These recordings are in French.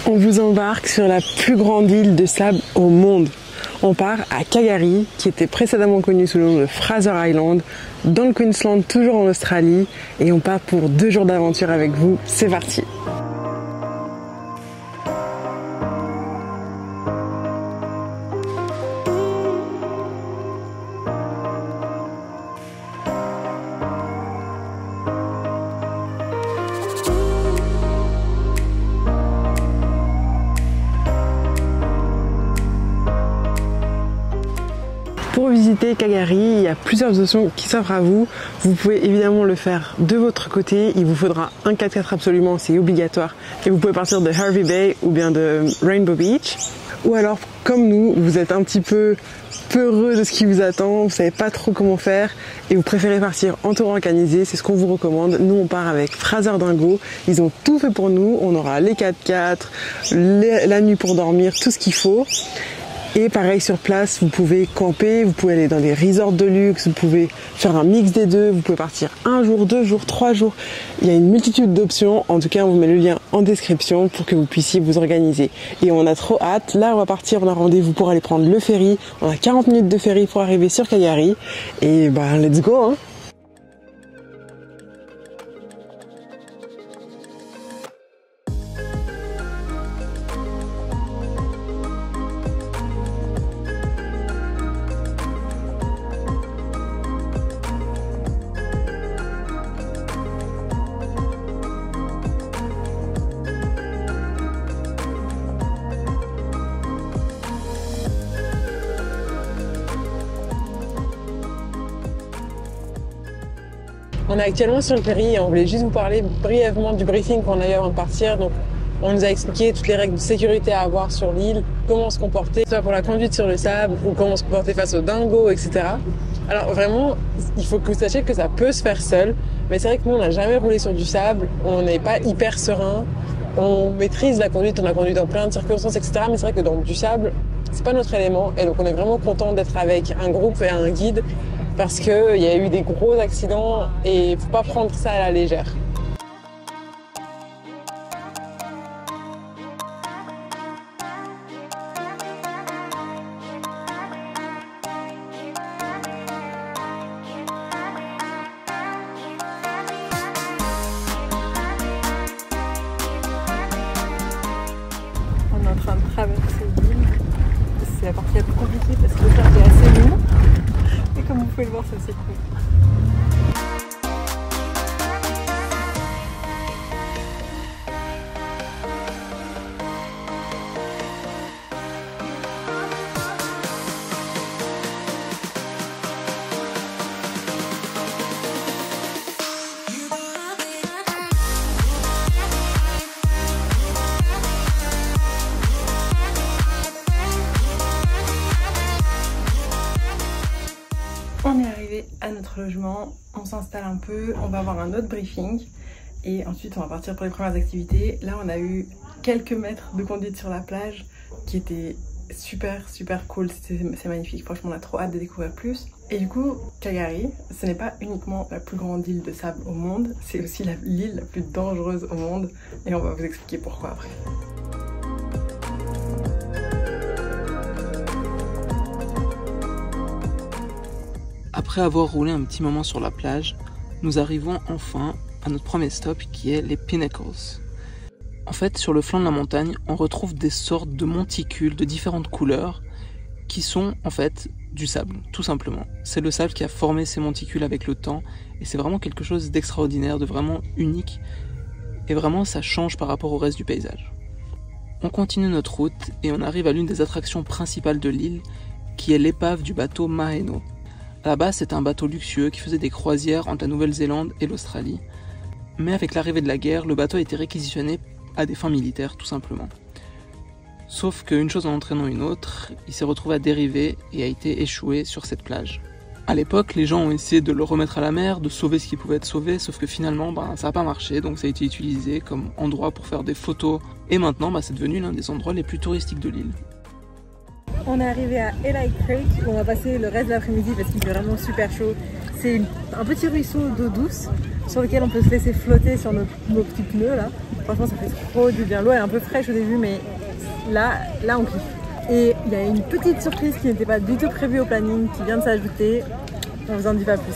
On vous embarque sur la plus grande île de sable au monde. On part à Calgary, qui était précédemment connue sous le nom de Fraser Island, dans le Queensland, toujours en Australie, et on part pour 2 jours d'aventure avec vous. C'est parti! Pour visiter Calgary, il y a plusieurs options qui s'offrent à vous. Vous pouvez évidemment le faire de votre côté. Il vous faudra un 4x4 absolument, c'est obligatoire. Et vous pouvez partir de Hervey Bay ou bien de Rainbow Beach. Ou alors, comme nous, vous êtes un petit peu peureux de ce qui vous attend, vous savez pas trop comment faire et vous préférez partir en tour organisé, c'est ce qu'on vous recommande. Nous, on part avec Fraser Dingo. Ils ont tout fait pour nous. On aura les 4x4, la nuit pour dormir, tout ce qu'il faut. Et pareil sur place, vous pouvez camper, vous pouvez aller dans des resorts de luxe, vous pouvez faire un mix des deux, vous pouvez partir 1 jour, 2 jours, 3 jours. Il y a une multitude d'options. En tout cas, on vous met le lien en description pour que vous puissiez vous organiser. Et on a trop hâte. Là, on va partir, on a rendez-vous pour aller prendre le ferry. On a 40 minutes de ferry pour arriver sur Calgary. Et bah, let's go, hein! On est actuellement sur le ferry et on voulait juste vous parler brièvement du briefing qu'on a eu avant de partir. Donc, on nous a expliqué toutes les règles de sécurité à avoir sur l'île, comment se comporter, soit pour la conduite sur le sable ou comment se comporter face aux dingos, etc. Alors vraiment, il faut que vous sachiez que ça peut se faire seul. Mais c'est vrai que nous, on n'a jamais roulé sur du sable, on n'est pas hyper serein, on maîtrise la conduite, on a conduit dans plein de circonstances, etc. Mais c'est vrai que dans du sable, c'est pas notre élément. Et donc, on est vraiment content d'être avec un groupe et un guide, parce qu'il y a eu des gros accidents et il ne faut pas prendre ça à la légère. On est en train de traverser l'île. C'est la partie la plus compliquée parce que le sable est assez long. Et comme vous pouvez le voir, ça s'écoule. On est arrivé à notre logement, on s'installe un peu, on va avoir un autre briefing et ensuite on va partir pour les premières activités. Là on a eu quelques mètres de conduite sur la plage qui était super cool, c'est magnifique, franchement on a trop hâte de découvrir plus. Et du coup, Calgary, ce n'est pas uniquement la plus grande île de sable au monde, c'est aussi l'île la plus dangereuse au monde et on va vous expliquer pourquoi après. Après avoir roulé un petit moment sur la plage, nous arrivons enfin à notre premier stop qui est les Pinnacles. En fait, sur le flanc de la montagne, on retrouve des sortes de monticules de différentes couleurs qui sont en fait du sable, tout simplement. C'est le sable qui a formé ces monticules avec le temps et c'est vraiment quelque chose d'extraordinaire, de vraiment unique et vraiment ça change par rapport au reste du paysage. On continue notre route et on arrive à l'une des attractions principales de l'île qui est l'épave du bateau Maheno. À la base, c'était un bateau luxueux qui faisait des croisières entre la Nouvelle-Zélande et l'Australie. Mais avec l'arrivée de la guerre, le bateau a été réquisitionné à des fins militaires, tout simplement. Sauf qu'une chose en entraînant une autre, il s'est retrouvé à dériver et a été échoué sur cette plage. À l'époque, les gens ont essayé de le remettre à la mer, de sauver ce qui pouvait être sauvé, sauf que finalement, ça n'a pas marché, donc ça a été utilisé comme endroit pour faire des photos. Et maintenant, c'est devenu l'un des endroits les plus touristiques de l'île. On est arrivé à Eli Creek où on va passer le reste de l'après-midi parce qu'il fait vraiment super chaud. C'est un petit ruisseau d'eau douce sur lequel on peut se laisser flotter sur nos petits pneus là. Franchement ça fait trop du bien. L'eau est un peu fraîche au début mais là on kiffe. Et il y a une petite surprise qui n'était pas du tout prévue au planning qui vient de s'ajouter. On vous en dit pas plus.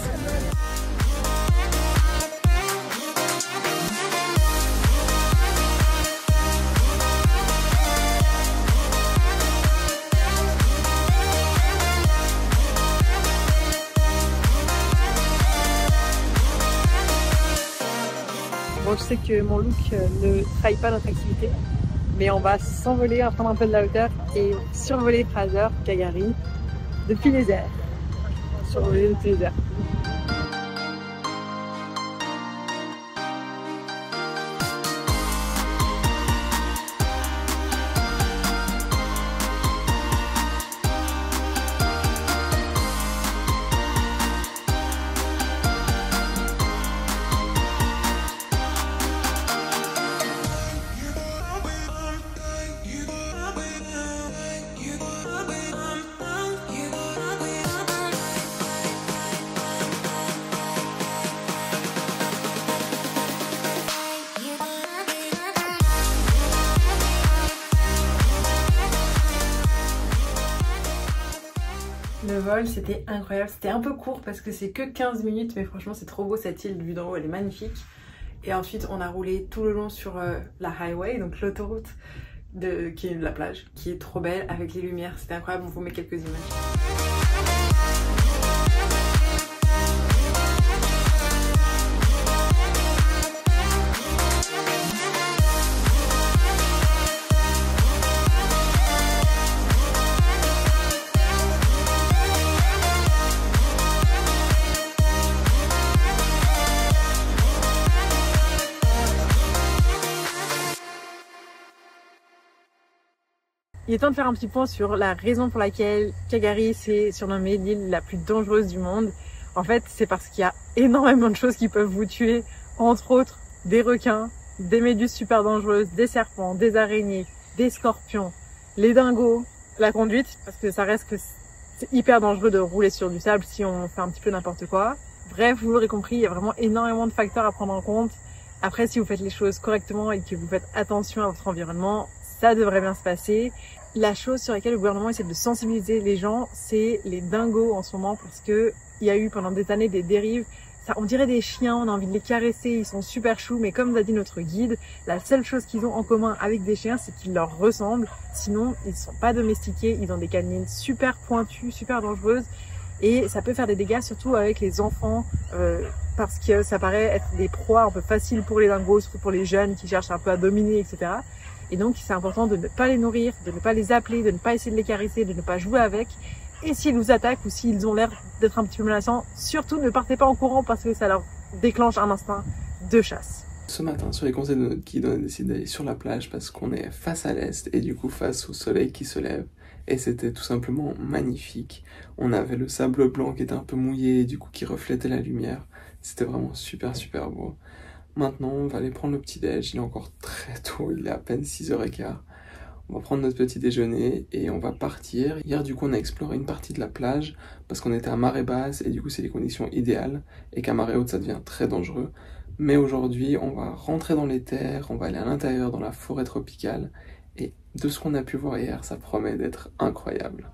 Bon, je sais que mon look ne trahit pas notre activité, mais on va s'envoler, on va prendre un peu de la hauteur et survoler Fraser, Calgary, depuis les airs. Survoler depuis les airs. Le vol c'était incroyable, c'était un peu court parce que c'est que 15 minutes mais franchement c'est trop beau cette île, vue d'en haut elle est magnifique. Et ensuite on a roulé tout le long sur la highway, donc l'autoroute qui est la plage, qui est trop belle avec les lumières, c'était incroyable, on vous met quelques images. Il est temps de faire un petit point sur la raison pour laquelle Calgary s'est surnommée l'île la plus dangereuse du monde. En fait, c'est parce qu'il y a énormément de choses qui peuvent vous tuer, entre autres des requins, des méduses super dangereuses, des serpents, des araignées, des scorpions, les dingos, la conduite, parce que ça reste que c'est hyper dangereux de rouler sur du sable si on fait un petit peu n'importe quoi. Bref, vous l'aurez compris, il y a vraiment énormément de facteurs à prendre en compte. Après, si vous faites les choses correctement et que vous faites attention à votre environnement, ça devrait bien se passer. La chose sur laquelle le gouvernement essaie de sensibiliser les gens, c'est les dingos en ce moment parce que il y a eu pendant des années des dérives. Ça, on dirait des chiens, on a envie de les caresser, ils sont super choux, mais comme l'a dit notre guide, la seule chose qu'ils ont en commun avec des chiens, c'est qu'ils leur ressemblent. Sinon, ils ne sont pas domestiqués, ils ont des canines super pointues, super dangereuses. Et ça peut faire des dégâts, surtout avec les enfants, parce que ça paraît être des proies un peu faciles pour les dingos, surtout pour les jeunes qui cherchent un peu à dominer, etc. Et donc, c'est important de ne pas les nourrir, de ne pas les appeler, de ne pas essayer de les caresser, de ne pas jouer avec. Et s'ils nous attaquent ou s'ils ont l'air d'être un petit peu menaçants, surtout ne partez pas en courant parce que ça leur déclenche un instinct de chasse. Ce matin, sur les conseils de notre guide, on a décidé d'aller sur la plage parce qu'on est face à l'est et du coup face au soleil qui se lève. Et c'était tout simplement magnifique. On avait le sable blanc qui était un peu mouillé et du coup qui reflétait la lumière. C'était vraiment super beau. Maintenant, on va aller prendre le petit-déj. Il est encore très tôt, il est à peine 6h15. On va prendre notre petit déjeuner et on va partir. Hier, du coup, on a exploré une partie de la plage parce qu'on était à marée basse et du coup, c'est les conditions idéales et qu'à marée haute, ça devient très dangereux. Mais aujourd'hui, on va rentrer dans les terres, on va aller à l'intérieur dans la forêt tropicale et de ce qu'on a pu voir hier, ça promet d'être incroyable.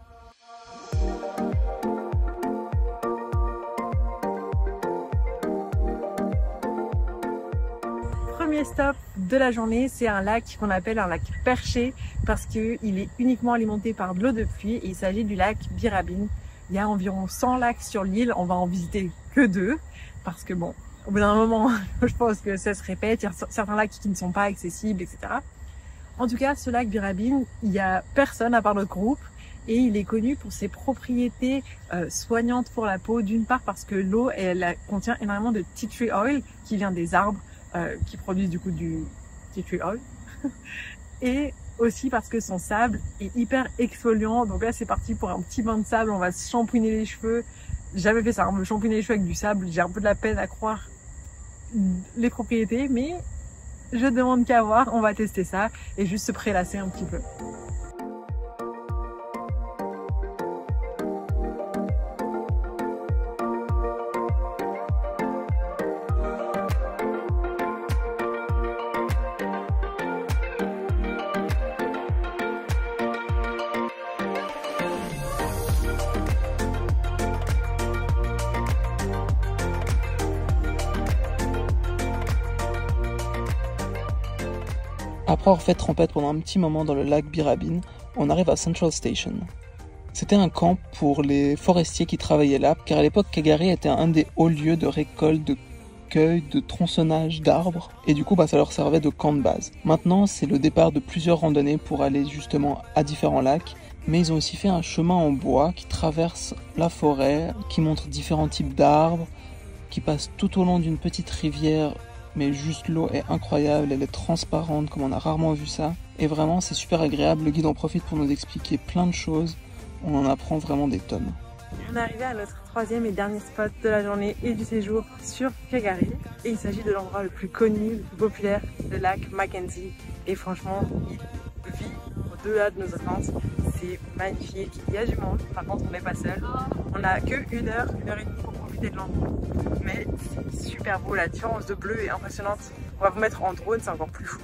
Premier stop de la journée, c'est un lac qu'on appelle un lac perché parce qu'il est uniquement alimenté par de l'eau de pluie et il s'agit du lac Birrabin. Il y a environ 100 lacs sur l'île, on va en visiter que 2 parce que bon, au bout d'un moment, je pense que ça se répète, il y a certains lacs qui ne sont pas accessibles, etc. En tout cas, ce lac Birrabin, il y a personne à part notre groupe et il est connu pour ses propriétés soignantes pour la peau, d'une part parce que l'eau elle contient énormément de tea tree oil qui vient des arbres qui produisent du coup du tea tree oil et aussi parce que son sable est hyper exfoliant. Donc là c'est parti pour un petit bain de sable, on va se shampouiner les cheveux. J'ai jamais fait ça, me shampouiner les cheveux avec du sable, j'ai un peu de la peine à croire les propriétés, mais je demande qu'à voir, on va tester ça et juste se prélasser un petit peu. Après avoir fait trempette pendant un petit moment dans le lac Birrabin, on arrive à Central Station. C'était un camp pour les forestiers qui travaillaient là, car à l'époque Calgary était un des hauts lieux de récolte, de cueil, de tronçonnage d'arbres, et du coup ça leur servait de camp de base. Maintenant c'est le départ de plusieurs randonnées pour aller justement à différents lacs, mais ils ont aussi fait un chemin en bois qui traverse la forêt, qui montre différents types d'arbres, qui passe tout au long d'une petite rivière, mais juste l'eau est incroyable, elle est transparente comme on a rarement vu ça, et vraiment c'est super agréable, le guide en profite pour nous expliquer plein de choses, on en apprend vraiment des tonnes. On est arrivé à notre troisième et dernier spot de la journée et du séjour sur Calgary, et il s'agit de l'endroit le plus connu, le plus populaire, le lac Mackenzie, et franchement il vit au-delà de nos attentes, c'est magnifique, il y a du monde, par contre on n'est pas seul, on n'a que une heure et demie pour profiter de l'endroit, mais c'est super beau, la différence de bleu est impressionnante, on va vous mettre en drone, c'est encore plus fou.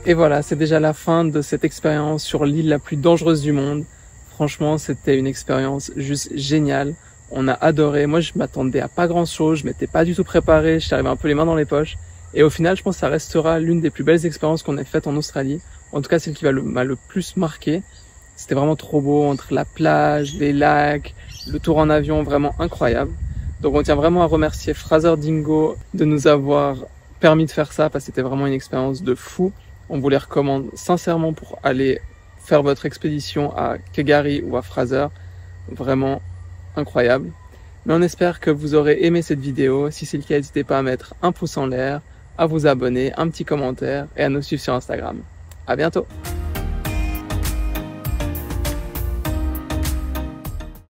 Et voilà, c'est déjà la fin de cette expérience sur l'île la plus dangereuse du monde. Franchement, c'était une expérience juste géniale. On a adoré. Moi, je m'attendais à pas grand chose. Je m'étais pas du tout préparé. J'étais arrivé un peu les mains dans les poches. Et au final, je pense que ça restera l'une des plus belles expériences qu'on ait faites en Australie. En tout cas, celle qui m'a le plus marqué. C'était vraiment trop beau entre la plage, les lacs, le tour en avion, vraiment incroyable. Donc, on tient vraiment à remercier Fraser Dingo de nous avoir permis de faire ça parce que c'était vraiment une expérience de fou. On vous les recommande sincèrement pour aller faire votre expédition à Calgary ou à Fraser. Vraiment incroyable. Mais on espère que vous aurez aimé cette vidéo. Si c'est le cas, n'hésitez pas à mettre un pouce en l'air, à vous abonner, un petit commentaire et à nous suivre sur Instagram. À bientôt!